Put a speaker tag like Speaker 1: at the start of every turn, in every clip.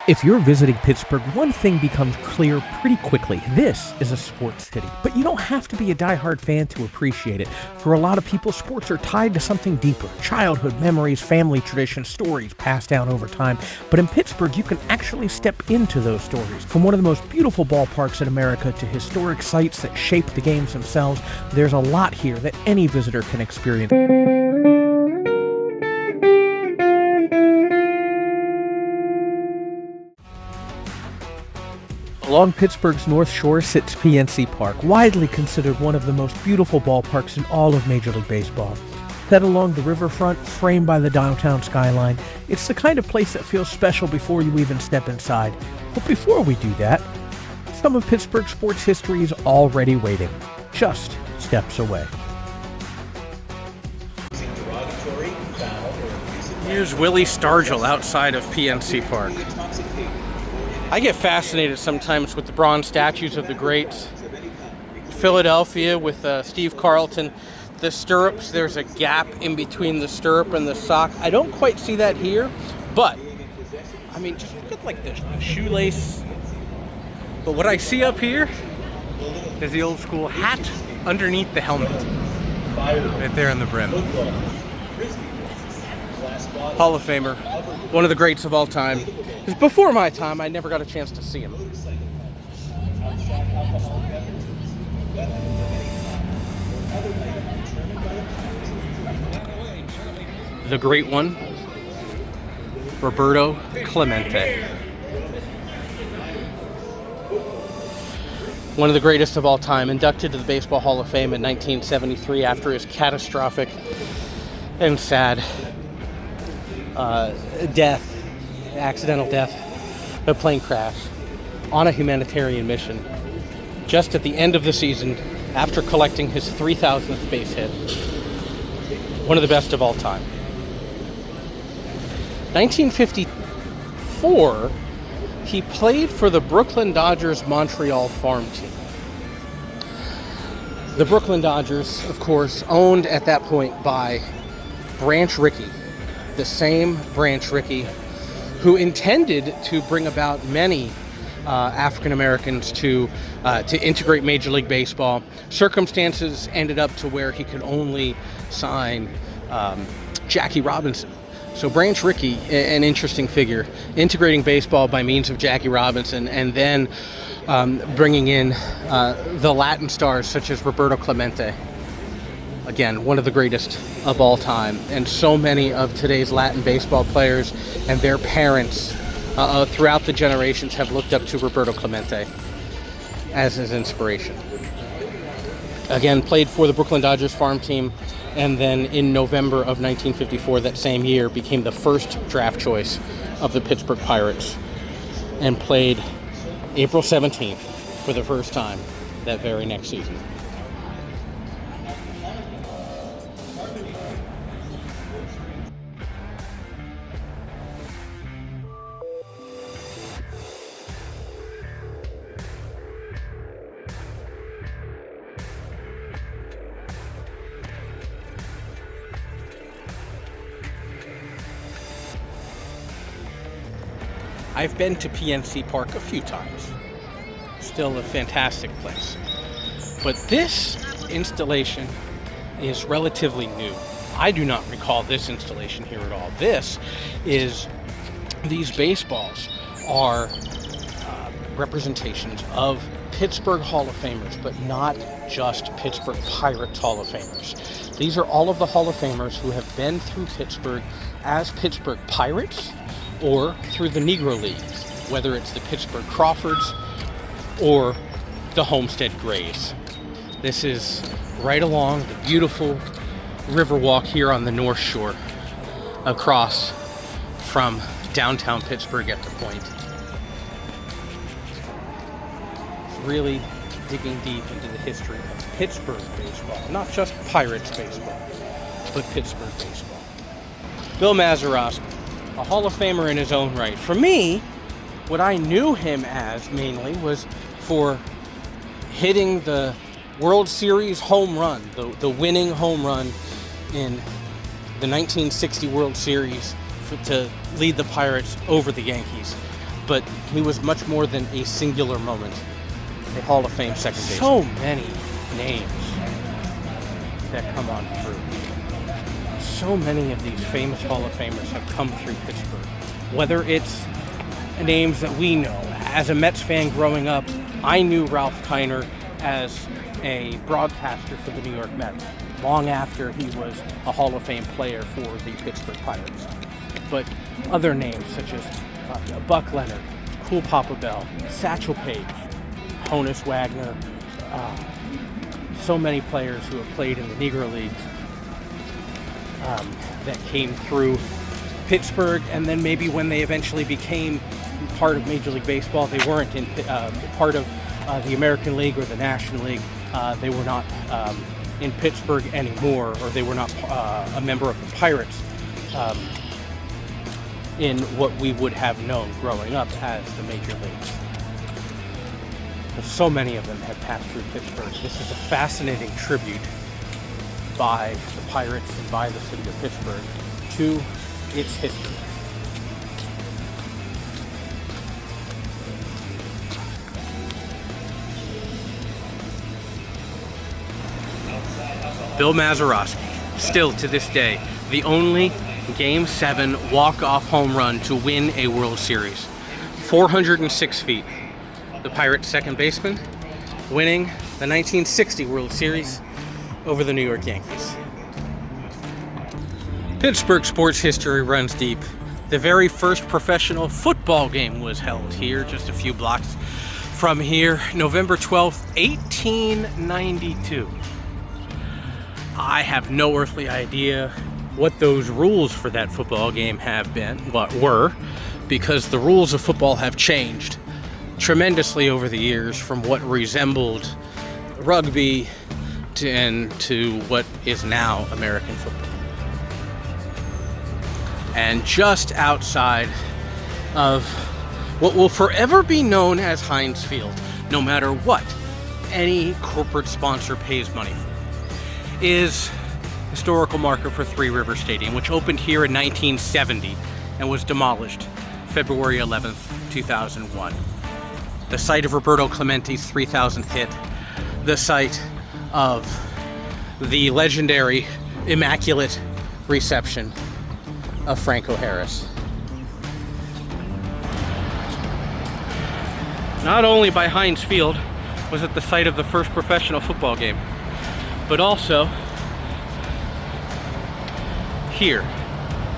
Speaker 1: If you're visiting Pittsburgh, one thing becomes clear pretty quickly. This is a sports city. But you don't have to be a diehard fan to appreciate it. For a lot of people, sports are tied to something deeper. Childhood memories, family traditions, stories passed down over time. But in Pittsburgh, you can actually step into those stories. From one of the most beautiful ballparks in America to historic sites that shape the games themselves, there's a lot here that any visitor can experience. Along Pittsburgh's North Shore sits PNC Park, widely considered one of the most beautiful ballparks in all of Major League Baseball. Set along the riverfront, framed by the downtown skyline, it's the kind of place that feels special before you even step inside. But before we do that, some of Pittsburgh's sports history is already waiting, just steps away.
Speaker 2: Here's Willie Stargell outside of PNC Park. I get fascinated sometimes with the bronze statues of the greats. Philadelphia with Steve Carlton. The stirrups, there's a gap in between the stirrup and the sock. I don't quite see that here, but I mean, just look at like the shoelace. But what I see up here is the old school hat underneath the helmet. Right there on the brim. Hall of Famer, one of the greats of all time. Because before my time, I never got a chance to see him. The great one, Roberto Clemente. One of the greatest of all time, inducted to the Baseball Hall of Fame in 1973 after his catastrophic and sad accidental death, a plane crash on a humanitarian mission just at the end of the season after collecting his 3,000th base hit. One of the best of all time. 1954, he played for the Brooklyn Dodgers Montreal farm team. The Brooklyn Dodgers, of course, owned at that point by Branch Rickey, the same Branch Rickey who intended to bring about many African Americans to integrate Major League Baseball. Circumstances ended up to where he could only sign Jackie Robinson. So Branch Rickey, an interesting figure, integrating baseball by means of Jackie Robinson, and then bringing in the Latin stars such as Roberto Clemente. Again, one of the greatest of all time. And so many of today's Latin baseball players and their parents throughout the generations have looked up to Roberto Clemente as his inspiration. Again, played for the Brooklyn Dodgers farm team, and then in November of 1954, that same year, became the first draft choice of the Pittsburgh Pirates and played April 17th for the first time that very next season. I've been to PNC Park a few times. Still a fantastic place. But this installation is relatively new. I do not recall this installation here at all. These baseballs are representations of Pittsburgh Hall of Famers, but not just Pittsburgh Pirates Hall of Famers. These are all of the Hall of Famers who have been through Pittsburgh as Pittsburgh Pirates, or through the Negro Leagues, whether it's the Pittsburgh Crawfords or the Homestead Grays. This is right along the beautiful Riverwalk here on the North Shore, across from downtown Pittsburgh at the point. Really digging deep into the history of Pittsburgh baseball, not just Pirates baseball, but Pittsburgh baseball. Bill Mazeroski, a Hall of Famer in his own right. For me, what I knew him as mainly was for hitting the World Series home run, the winning home run in the 1960 World Series to lead the Pirates over the Yankees. but he was much more than a singular moment. A Hall of Fame second baseman. So many names that come on through. So many of these famous Hall of Famers have come through Pittsburgh. Whether it's names that we know. As a Mets fan growing up, I knew Ralph Kiner as a broadcaster for the New York Mets, long after he was a Hall of Fame player for the Pittsburgh Pirates. But other names such as Buck Leonard, Cool Papa Bell, Satchel Paige, Honus Wagner, so many players who have played in the Negro Leagues that came through Pittsburgh, and then maybe when they eventually became part of Major League Baseball, they weren't in part of the American League or the National League. They were not in Pittsburgh anymore, or they were not a member of the Pirates in what we would have known growing up as the Major Leagues. So many of them have passed through Pittsburgh. This is a fascinating tribute by the Pirates and by the city of Pittsburgh to its history. Bill Mazeroski, still to this day, the only Game 7 walk-off home run to win a World Series. 406 feet. The Pirates' second baseman, winning the 1960 World Series over the New York Yankees. Pittsburgh sports history runs deep. The very first professional football game was held here, just a few blocks from here, November 12th, 1892. I have no earthly idea what those rules for that football game were, because the rules of football have changed tremendously over the years, from what resembled rugby to what is now American football. And just outside of what will forever be known as Heinz Field, no matter what any corporate sponsor pays money for, is historical marker for Three Rivers Stadium, which opened here in 1970 and was demolished February 11th, 2001. The site of Roberto Clemente's 3,000th hit, the site of the legendary immaculate reception of Franco Harris. Not only by Heinz Field was it the site of the first professional football game, but also here,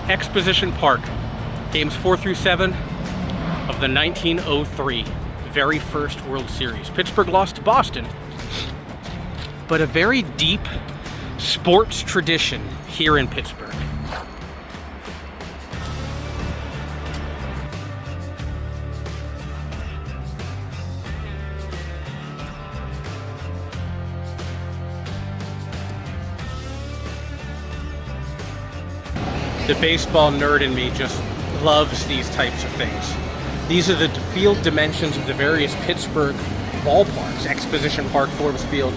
Speaker 2: Exposition Park, games 4 through 7 of the 1903 very first World Series. Pittsburgh lost to Boston, but a very deep sports tradition here in Pittsburgh. The baseball nerd in me just loves these types of things. These are the field dimensions of the various Pittsburgh ballparks: Exposition Park, Forbes Field,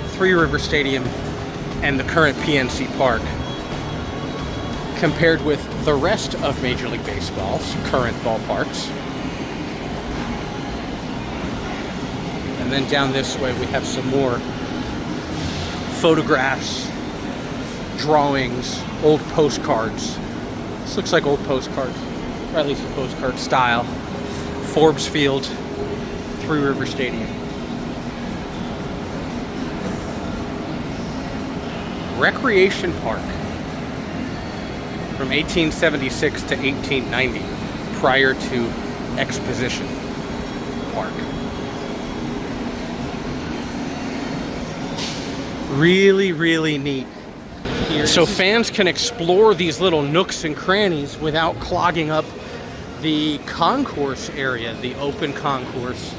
Speaker 2: Three Rivers Stadium, and the current PNC Park, compared with the rest of Major League Baseball's current ballparks. And then down this way we have some more photographs, drawings, old postcards. This looks like old postcards, or at least a postcard style. Forbes Field, Three River Stadium. Recreation Park from 1876 to 1890, prior to Exposition Park. Really, really neat. So fans can explore these little nooks and crannies without clogging up the concourse area, the open concourse.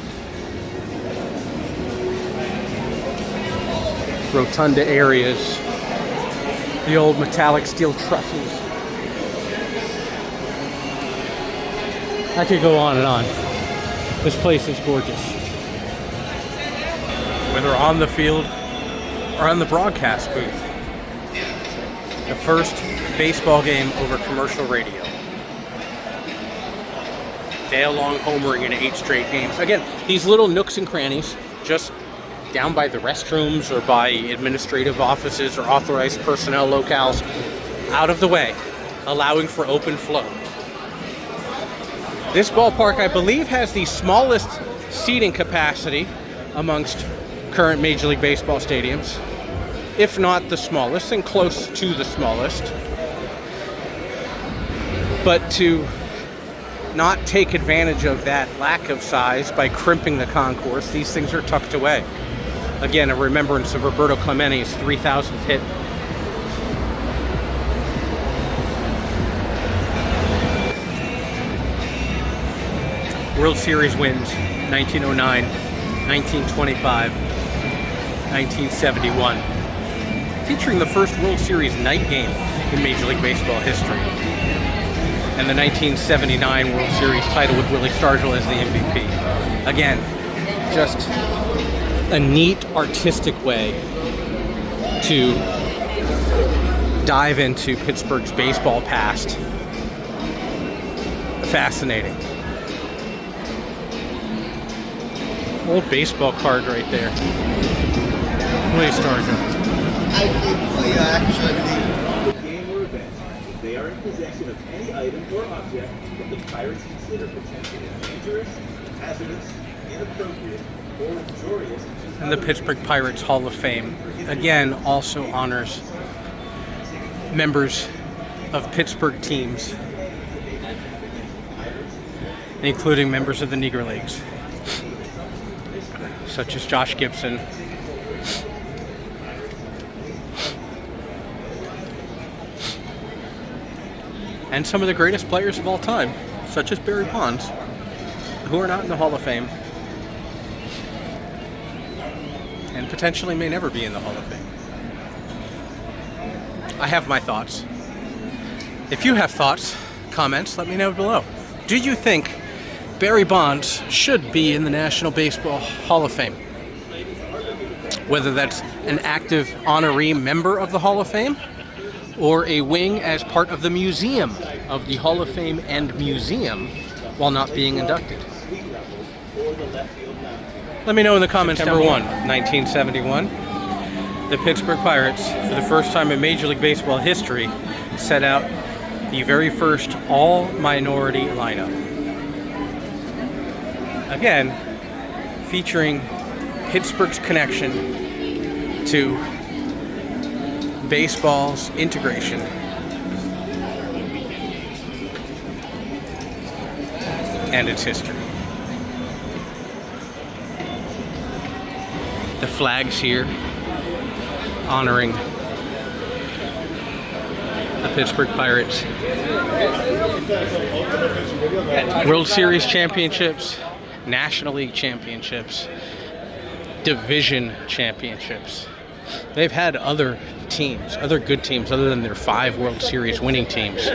Speaker 2: Rotunda areas, the old metallic steel trusses. I could go on and on. This place is gorgeous. Whether on the field or on the broadcast booth. The first baseball game over commercial radio. Dale Long homering in 8 straight games. Again, these little nooks and crannies, just down by the restrooms or by administrative offices or authorized personnel locales, out of the way, allowing for open flow. This ballpark, I believe, has the smallest seating capacity amongst current Major League Baseball stadiums, if not the smallest, and close to the smallest. But to not take advantage of that lack of size by crimping the concourse, these things are tucked away. Again, a remembrance of Roberto Clemente's 3,000th hit. World Series wins, 1909, 1925, 1971. Featuring the first World Series night game in Major League Baseball history. And the 1979 World Series title with Willie Stargell as the MVP. Again, just a neat artistic way to dive into Pittsburgh's baseball past. Fascinating. Old baseball card right there. Willie Stargell.
Speaker 3: I did play actually.
Speaker 4: Game or event, they are in possession of any item or object that the pirates consider potentially dangerous, hazardous, inappropriate, or injurious.
Speaker 2: And the Pittsburgh Pirates Hall of Fame, again, also honors members of Pittsburgh teams, including members of the Negro Leagues, such as Josh Gibson, and some of the greatest players of all time, such as Barry Bonds, who are not in the Hall of Fame, and potentially may never be in the Hall of Fame. I have my thoughts. If you have thoughts, comments, let me know below. Do you think Barry Bonds should be in the National Baseball Hall of Fame? Whether that's an active honoree member of the Hall of Fame, or a wing as part of the museum of the Hall of Fame and museum while not being inducted. Let me know in the comments. September 1, 1971, the Pittsburgh Pirates, for the first time in Major League Baseball history, set out the very first all-minority lineup. Again, featuring Pittsburgh's connection to baseball's integration and its history. The flags here honoring the Pittsburgh Pirates. World Series championships, National League championships, division championships. They've had other teams, other good teams, other than their 5 World Series winning teams,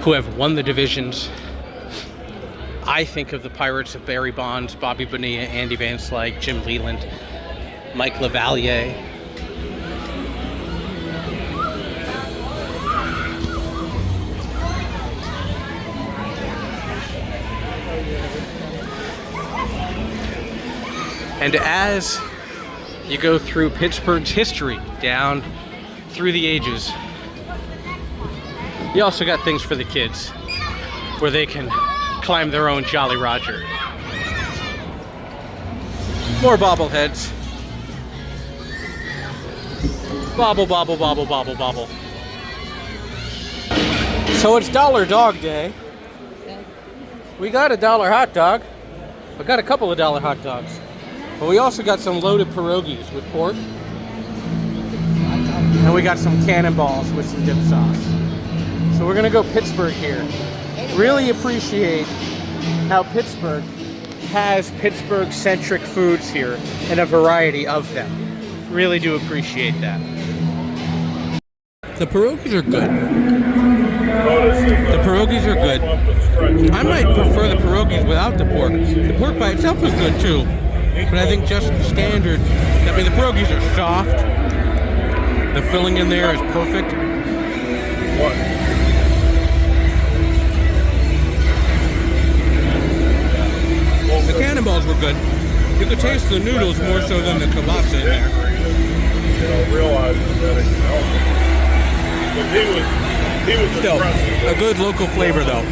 Speaker 2: who have won the divisions. I think of the Pirates of Barry Bonds, Bobby Bonilla, Andy Van Slyke, Jim Leland, Mike LaValliere. And as you go through Pittsburgh's history down through the ages, you also got things for the kids where they can climb their own Jolly Roger. More bobbleheads. Bobble, bobble, bobble, bobble, bobble. So it's Dollar Dog Day. We got a $1 hot dog. We got a couple of $1 hot dogs. But we also got some loaded pierogies with pork. And we got some cannonballs with some dip sauce. So we're gonna go Pittsburgh here. Really appreciate how Pittsburgh has Pittsburgh-centric foods here and a variety of them. Really do appreciate that. The pierogies are good. The pierogies are good. I might prefer the pierogies without the pork. The pork by itself is good too. But I think just standard, I mean, the pierogies are soft. The filling in there is perfect.
Speaker 5: were good. You could taste the noodles more so than the kielbasa in there. Still, a good local flavor though.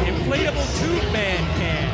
Speaker 1: Inflatable tube man can.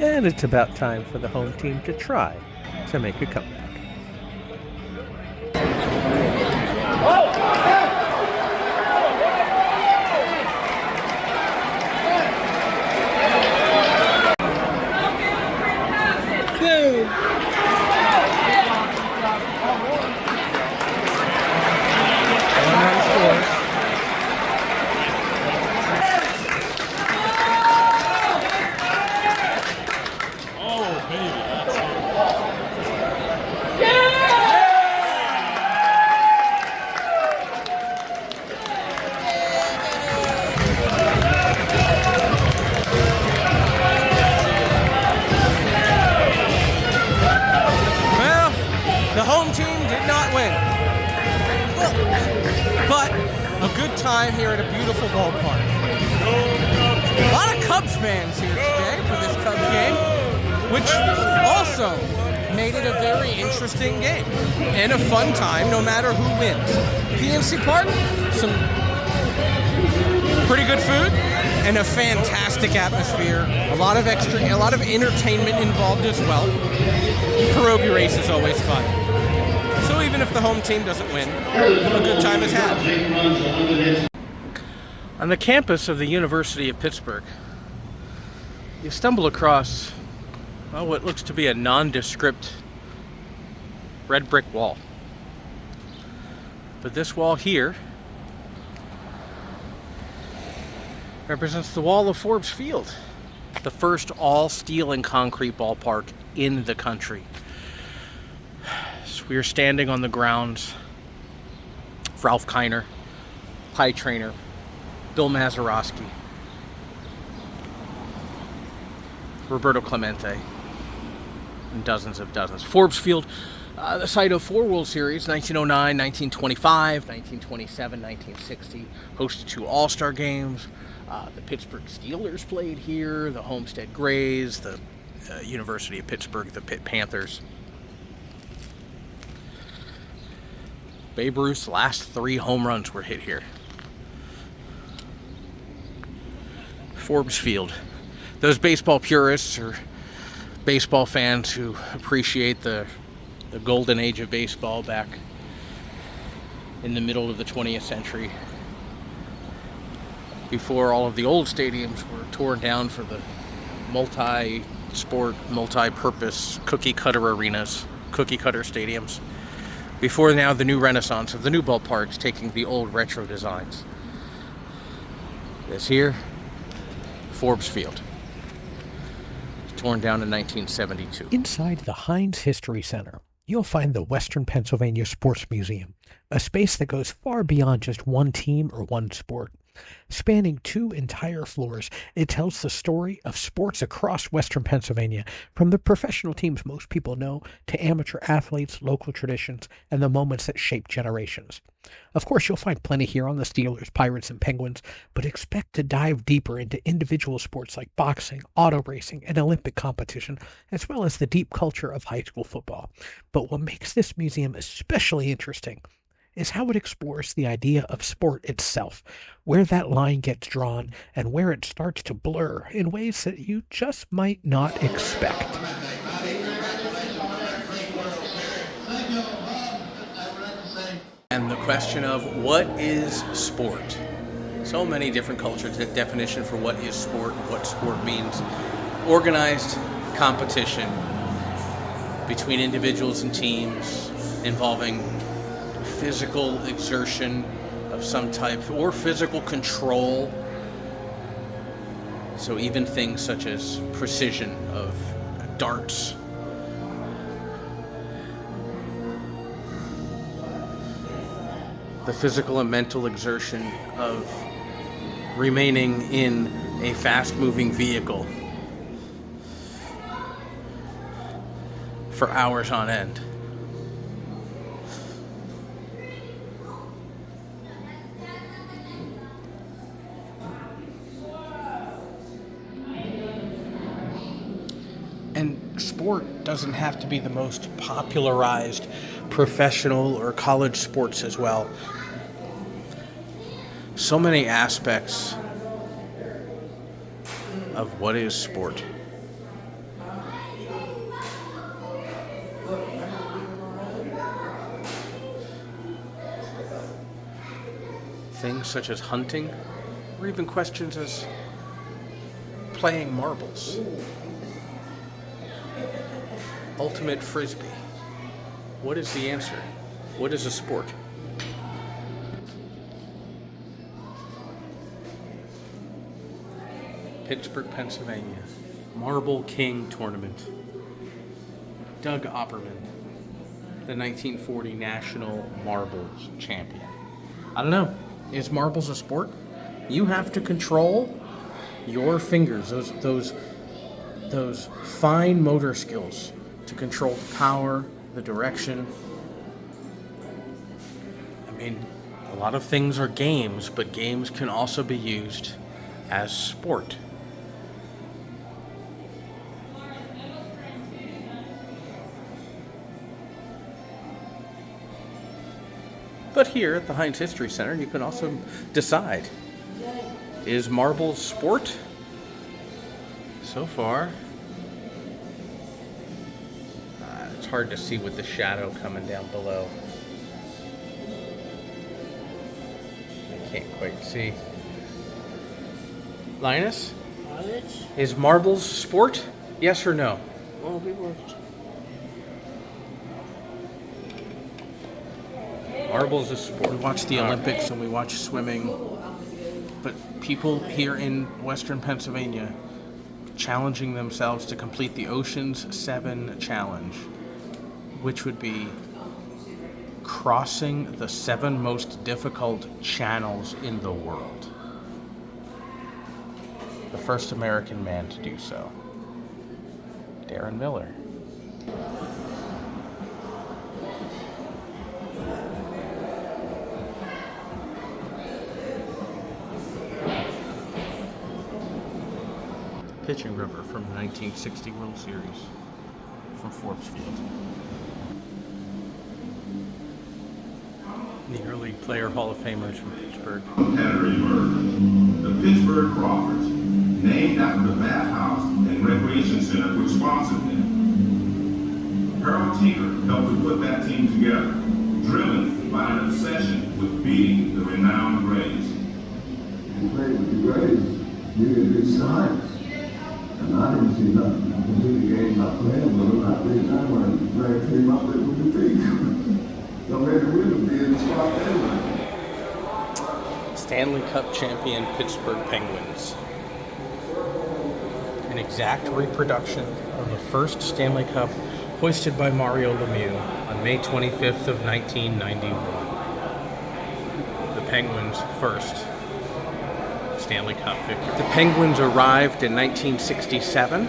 Speaker 1: And it's about time for the home team to try to make a comeback.
Speaker 2: The home team did not win. But a good time here at a beautiful ballpark. A lot of Cubs fans here today for this Cubs game, which also made it a very interesting game and a fun time no matter who wins. PNC Park, some pretty good food and a fantastic atmosphere. A lot of entertainment involved as well. Pierogi race is always fun. So even if the home team doesn't win, a good time is had. On the campus of the University of Pittsburgh, you stumble across, well, what looks to be a nondescript red brick wall. But this wall here represents the wall of Forbes Field, the first all steel and concrete ballpark in the country. So we are standing on the grounds of Ralph Kiner, Pie Trainer, Bill Mazeroski, Roberto Clemente, and dozens. Forbes Field, the site of 4 World Series, 1909, 1925, 1927, 1960, hosted 2 All-Star games. The Pittsburgh Steelers played here, the Homestead Grays, the University of Pittsburgh, the Pitt Panthers. Babe Ruth's last 3 home runs were hit here. Forbes Field. Those baseball purists or baseball fans who appreciate the the golden age of baseball back in the middle of the 20th century, before all of the old stadiums were torn down for the multi-sport, multi-purpose cookie cutter arenas, cookie cutter stadiums. Before now, the new renaissance of the new ballparks taking the old retro designs. This here, Forbes Field, torn down in 1972.
Speaker 1: Inside the Heinz History Center, you'll find the Western Pennsylvania Sports Museum, a space that goes far beyond just one team or one sport. Spanning 2 entire floors, it tells the story of sports across Western Pennsylvania, from the professional teams most people know to amateur athletes, local traditions, and the moments that shape generations. Of course, you'll find plenty here on the Steelers, Pirates, and Penguins, but expect to dive deeper into individual sports like boxing, auto racing, and Olympic competition, as well as the deep culture of high school football. But what makes this museum especially interesting is how it explores the idea of sport itself, where that line gets drawn, and where it starts to blur in ways that you just might not expect.
Speaker 2: And the question of what is sport? So many different cultures, the definition for what is sport, what sport means. Organized competition between individuals and teams involving physical exertion of some type or physical control. So even things such as precision of darts, the physical and mental exertion of remaining in a fast-moving vehicle for hours on end. And sport doesn't have to be the most popularized professional or college sports as well. So many aspects of what is sport. Things such as hunting, or even questions as playing marbles. Ultimate frisbee. What is the answer? What is a sport? Pittsburgh, Pennsylvania. Marble King Tournament. Doug Opperman, the 1940 National Marbles Champion. I don't know. Is marbles a sport? You have to control your fingers, those fine motor skills to control the power, the direction. I mean, a lot of things are games, but games can also be used as sport. But here at the Heinz History Center, you can also decide, is marbles sport? So far, it's hard to see with the shadow coming down below. I can't quite see. Linus? Is marbles sport? Yes or no?
Speaker 3: Well, people.
Speaker 2: Marbles is sport. We watch the Olympics and we watch swimming, but people here in Western Pennsylvania challenging themselves to complete the Ocean's 7 challenge, which would be crossing the 7 most difficult channels in the world. The first American man to do so, Darren Miller. Pitching rubber from the 1960 World Series from Forbes Field. The early player Hall of Famers from Pittsburgh.
Speaker 6: Henry Murphy, the Pittsburgh Crawfords, named after the bathhouse and recreation center which sponsored them. Harold Mark Tinker helped to put that team together, driven by an obsession with beating the renowned Braves.
Speaker 7: You played with the Braves, you get big signs. And I didn't see nothing. I can see the game not playing with them. I think I when the Braves came up there with the feet. So maybe we'll be in the spot anyway.
Speaker 2: Stanley Cup champion Pittsburgh Penguins. An exact reproduction of the first Stanley Cup hoisted by Mario Lemieux on May 25th of 1991. The Penguins' first Stanley Cup victory. The Penguins arrived in 1967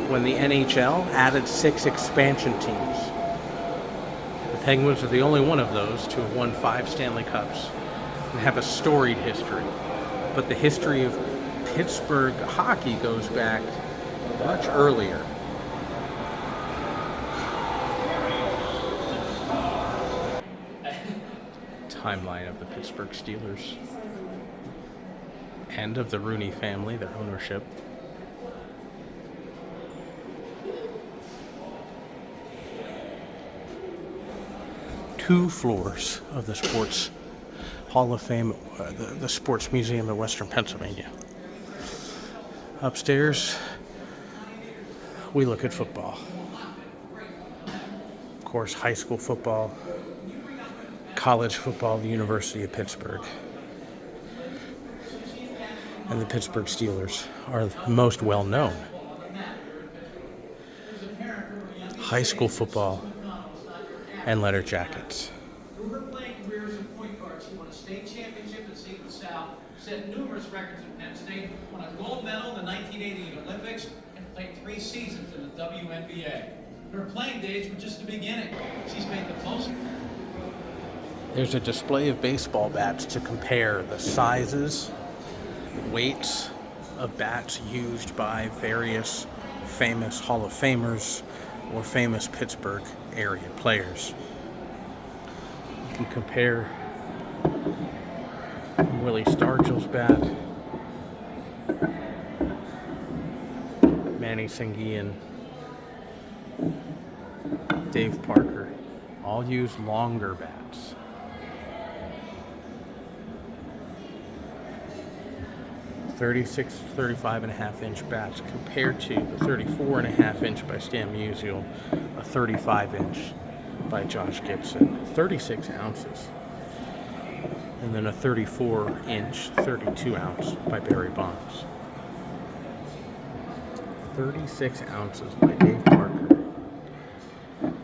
Speaker 2: when the NHL added 6 expansion teams. The Penguins are the only one of those to have won 5 Stanley Cups and have a storied history. But the history of Pittsburgh hockey goes back much earlier. Timeline of the Pittsburgh Steelers and of the Rooney family, their ownership. Two floors of the Sports Hall of Fame, the Sports Museum in Western Pennsylvania. Upstairs, we look at football. Of course, high school football, college football, the University of Pittsburgh. And the Pittsburgh Steelers are the most well known. High school football and letter jackets.
Speaker 8: State championship in Secret South, set numerous records at Penn State, won a gold medal in the 1988 Olympics, and played 3 seasons in the WNBA. Her playing days were just the beginning. She's made the most.
Speaker 2: There's a display of baseball bats to compare the sizes, weights of bats used by various famous Hall of Famers or famous Pittsburgh area players. You can compare Willie Stargell's bat, Manny Sanguian, Dave Parker, all use longer bats. .36, 35.5-inch bats compared to the 34.5-inch by Stan Musial, a 35-inch by Josh Gibson, 36 ounces. And then a 34-inch, 32-ounce by Barry Bonds. 36 ounces by Dave Parker.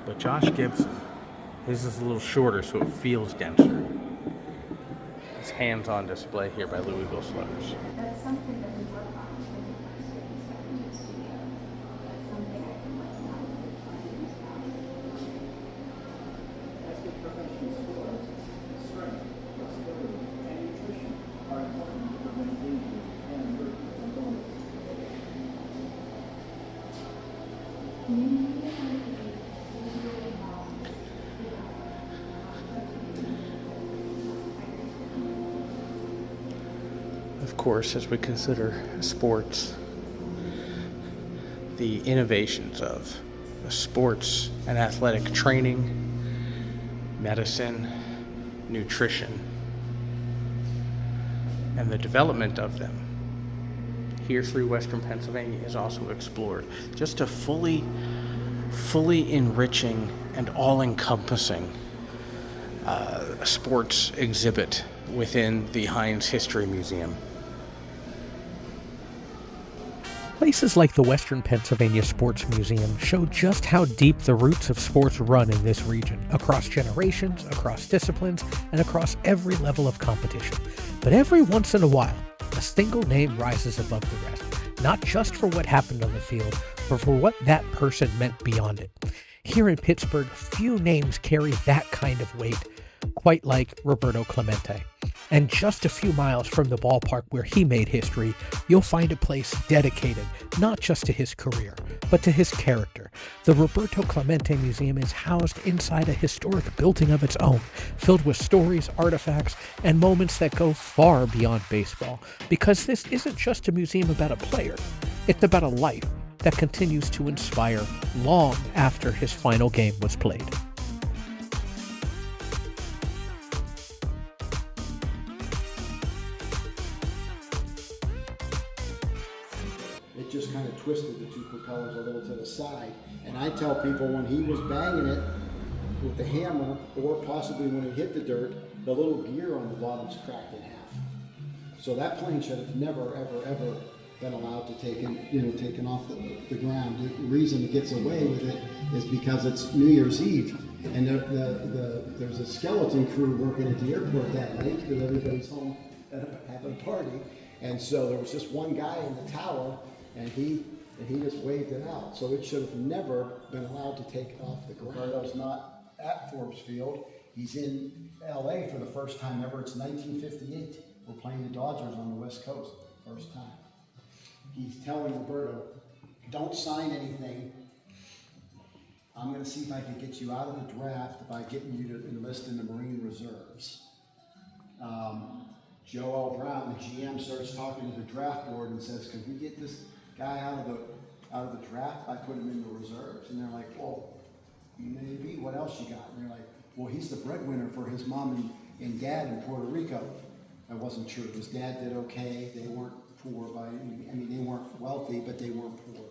Speaker 2: But Josh Gibson, his is a little shorter, so it feels denser. His hands on display here by Louisville Slugers.
Speaker 9: That's something that we work on when we first started in the studio. That's something I can work on with clients.
Speaker 10: As with professional sports, strength, flexibility, and nutrition are important to prevent injury and hurt components.
Speaker 9: Community is really involved.
Speaker 2: Of course, as we consider sports, the innovations of sports and athletic training, medicine, nutrition, and the development of them here through Western Pennsylvania is also explored. Just a fully enriching and all-encompassing sports exhibit within the Heinz History Museum.
Speaker 1: Places like the Western Pennsylvania Sports Museum show just how deep the roots of sports run in this region, across generations, across disciplines, and across every level of competition. But every once in a while, a single name rises above the rest, not just for what happened on the field, but for what that person meant beyond it. Here in Pittsburgh, few names carry that kind of weight, quite like Roberto Clemente. And just a few miles from the ballpark where he made history, you'll find a place dedicated not just to his career, but to his character. The Roberto Clemente Museum is housed inside a historic building of its own, filled with stories, artifacts, and moments that go far beyond baseball. Because this isn't just a museum about a player, it's about a life that continues to inspire long after his final game was played.
Speaker 11: It just kind of twisted the two propellers a little to the side. And I tell people when he was banging it with the hammer, or possibly when he hit the dirt, the little gear on the bottom's cracked in half. So that plane should have never, ever, ever been allowed to taken off the ground. The reason it gets away with it is because it's New Year's Eve, and there's a skeleton crew working at the airport that night because everybody's home having a party. And so there was just one guy in the tower, and he just waved it out. So it should have never been allowed to take off the ground. Roberto's not at Forbes Field. He's in LA for the first time ever. It's 1958. We're playing the Dodgers on the West Coast, first time. He's telling Roberto, don't sign anything. I'm going to see if I can get you out of the draft by getting you to enlist in the Marine Reserves. Joe L. Brown, the GM, starts talking to the draft board and says, could we get this guy out of the draft by putting him in the reserves? And they're like, well, maybe. What else you got? And they're like, well, he's the breadwinner for his mom and dad in Puerto Rico. That wasn't true. His dad did okay. They weren't poor they weren't wealthy, but they weren't poor.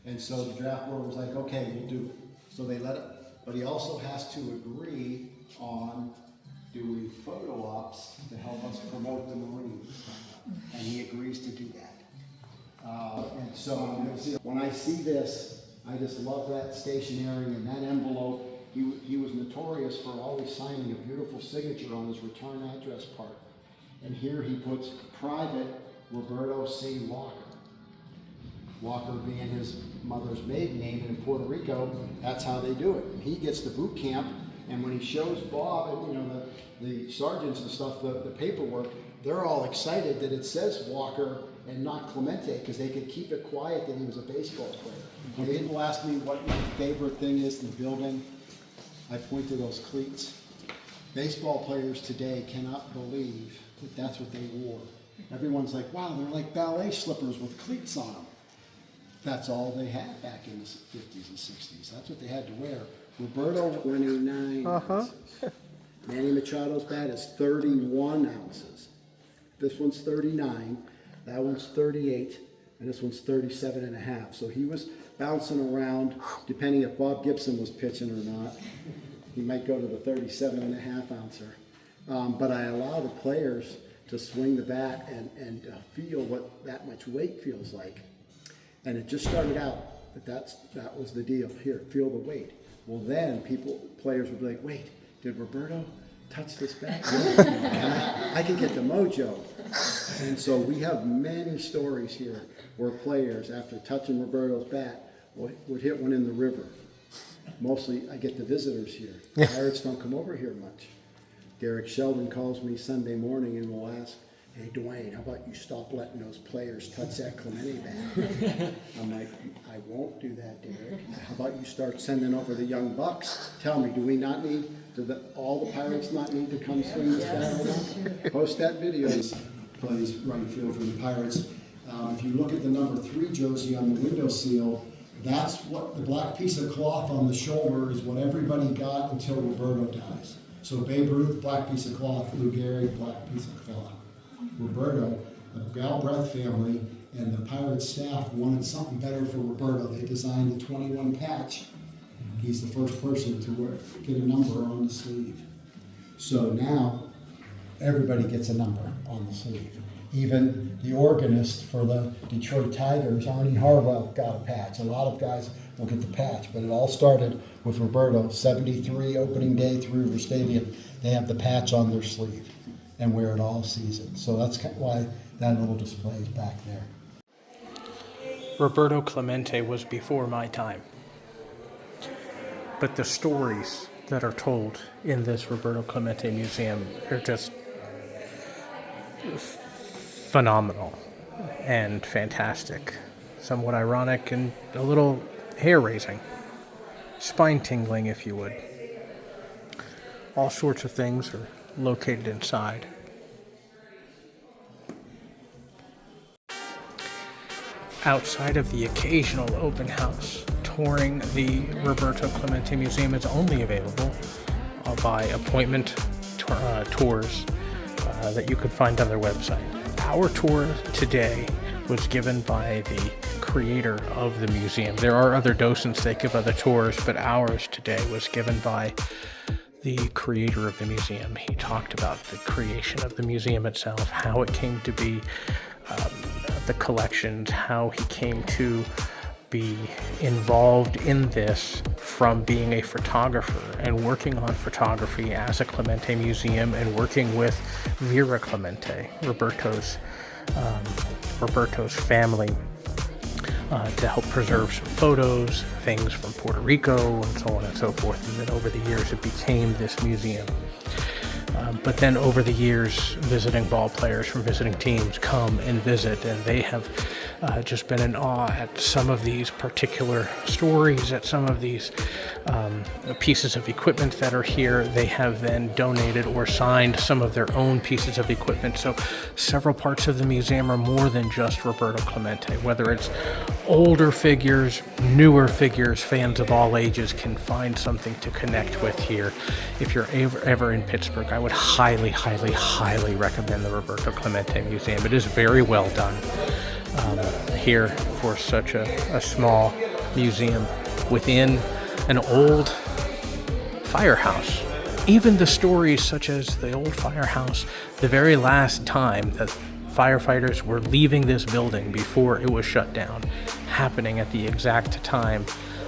Speaker 11: And so the draft board was like, okay, we'll do it. So they let it, but he also has to agree on doing photo ops to help us promote the Marines. And he agrees to do that. And so when I see this, I just love that stationery and that envelope. He was notorious for always signing a beautiful signature on his return address part. And here he puts private Roberto C. Walker. Walker being his mother's maiden name, and in Puerto Rico, that's how they do it. And he gets to boot camp, and when he shows Bob and the sergeants and stuff the paperwork, they're all excited that it says Walker and not Clemente, because they could keep it quiet that he was a baseball player. When people ask me what my favorite thing is in the building, I point to those cleats. Baseball players today cannot believe that that's what they wore. Everyone's like, wow, they're like ballet slippers with cleats on them. That's all they had back in the 50s and 60s. That's what they had to wear. Roberto, 29 ounces. Manny Machado's bat is 31 ounces. This one's 39, that one's 38, and this one's 37 and a half. So he was bouncing around, depending if Bob Gibson was pitching or not. He might go to the 37 and a half ouncer. But I allow the players to swing the bat and feel what that much weight feels like. And it just started out that was the deal. Here, feel the weight. Well, then players would be like, wait, did Roberto touch this bat? I can get the mojo. And so we have many stories here where players, after touching Roberto's bat, would hit one in the river. Mostly, I get the visitors here. Pirates don't come over here much. Derek Sheldon calls me Sunday morning and will ask, hey, Dwayne, how about you stop letting those players touch that Clemente bat? I'm like, I won't do that, Derek. How about you start sending over the young bucks? Tell me, do we not need, all the Pirates not need to come swing this bat around? Post that video. Plays right field for the Pirates. If you look at the number 3 jersey on the windowsill, that's what the black piece of cloth on the shoulder is what everybody got until Roberto dies. So Babe Ruth, black piece of cloth. Lou Gehrig, black piece of cloth. Roberto, the Galbraith family, and the Pirates staff wanted something better for Roberto. They designed the 21 patch. He's the first person to get a number on the sleeve. So now everybody gets a number on the sleeve. Even the organist for the Detroit Tigers, Arnie Harwell, got a patch. A lot of guys will get the patch, but it all started with Roberto. 73 opening day through River Stadium, they have the patch on their sleeve and wear it all season. So that's why that little display is back there.
Speaker 1: Roberto Clemente was before my time. But the stories that are told in this Roberto Clemente Museum are just phenomenal and fantastic. Somewhat ironic and a little hair-raising. Spine-tingling, if you would. All sorts of things are located inside. outside of the occasional open house, touring the Roberto Clemente Museum is only available by appointment tours that you could find on their website. Our tour today was given by the creator of the museum. There are other docents that give other tours, but ours today was given by the creator of the museum. He talked about the creation of the museum itself, how it came to be, the collections, how he came to be involved in this from being a photographer and working on photography as a Clemente museum and working with Vera Clemente, Roberto's family, to help preserve some photos, things from Puerto Rico, and so on and so forth. And then over the years, it became this museum. But then over the years, visiting ball players from visiting teams come and visit, and they have just been in awe at some of these particular stories, at some of these pieces of equipment that are here. They have then donated or signed some of their own pieces of equipment. So several parts of the museum are more than just Roberto Clemente. Whether it's older figures, newer figures, fans of all ages can find something to connect with here. If you're ever in Pittsburgh, I would highly, highly, highly recommend the Roberto Clemente Museum. It is very well done here for such a small museum within an old firehouse. Even the stories such as the old firehouse, the very last time that firefighters were leaving this building before it was shut down, happening at the exact time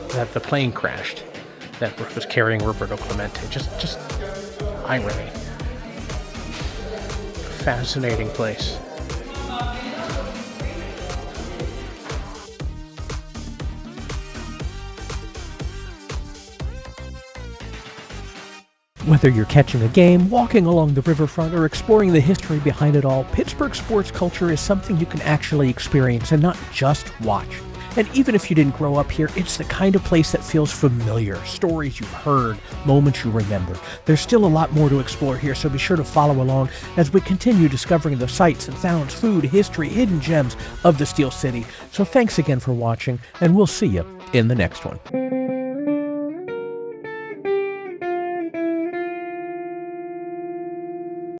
Speaker 1: that the plane crashed that was carrying Roberto Clemente. Just irony. Fascinating place. Whether you're catching a game, walking along the riverfront, or exploring the history behind it all, Pittsburgh sports culture is something you can actually experience and not just watch. And even if you didn't grow up here, it's the kind of place that feels familiar. Stories you've heard, moments you remember. There's still a lot more to explore here, so be sure to follow along as we continue discovering the sights and sounds, food, history, hidden gems of the Steel City. So thanks again for watching, and we'll see you in the next one.